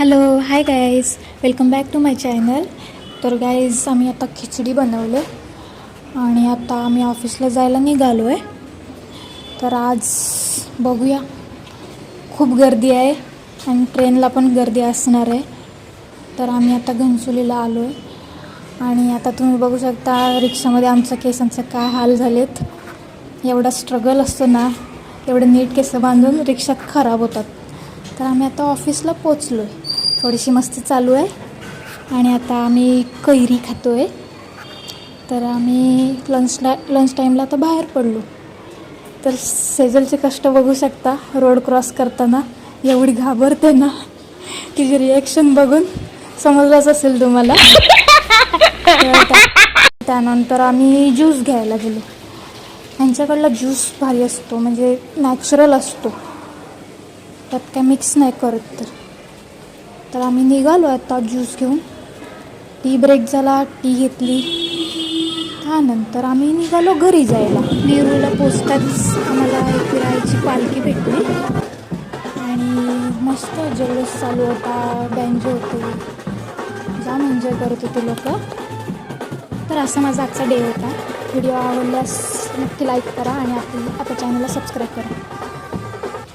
Hello hi guys, welcome back to my channel. तर guys आम्ही आता खिचडी बनवले आणि आता आम्ही ऑफिसला जायला निघालो आहे. तर आज बघूया, खूप गर्दी आहे आणि ट्रेनला पण गर्दी असणार आहे. तर आम्ही आता घनसोलीला आलो आहे आणि आता तुम्ही बघू शकता रिक्षामध्ये आमच्या केसांचे काय हाल झालेत. एवढा स्ट्रगल असतो ना, एवढे नीट केस बांधून रिक्षात खराब होतात. तर आम्ही आता ऑफिसला पोचलो आहे. थोडीशी मस्ती चालू आहे आणि आता आम्ही कैरी खातो आहे. तर आम्ही लंच टाईमला आता बाहेर पडलो. तर सेजलचे कष्ट बघू शकता. रोड क्रॉस करताना एवढी घाबरते ना, तिची रिॲक्शन बघून समजलंच असेल तुम्हाला. त्यानंतर आम्ही ज्यूस घ्यायला गेलो. यांच्याकडला ज्यूस भारी असतो, म्हणजे नॅचरल असतो, त्यात काय मिक्स नाही करत. तर आम्ही निघालो आता ज्यूस घेऊन. टी ब्रेक झाला, टी घेतली. त्यानंतर आम्ही निघालो घरी जायला. नेरूळला पोचताच आम्हाला फिरायची पालखी भेटली आणि मस्त जल्लोष चालू होता, बँजो होते, जाम एन्जॉय करत होते लोक. तर असा माझा आजचा डे होता. व्हिडिओ आवडल्यास नक्की लाईक करा आणि आपल्या चॅनलला सबस्क्राईब करा.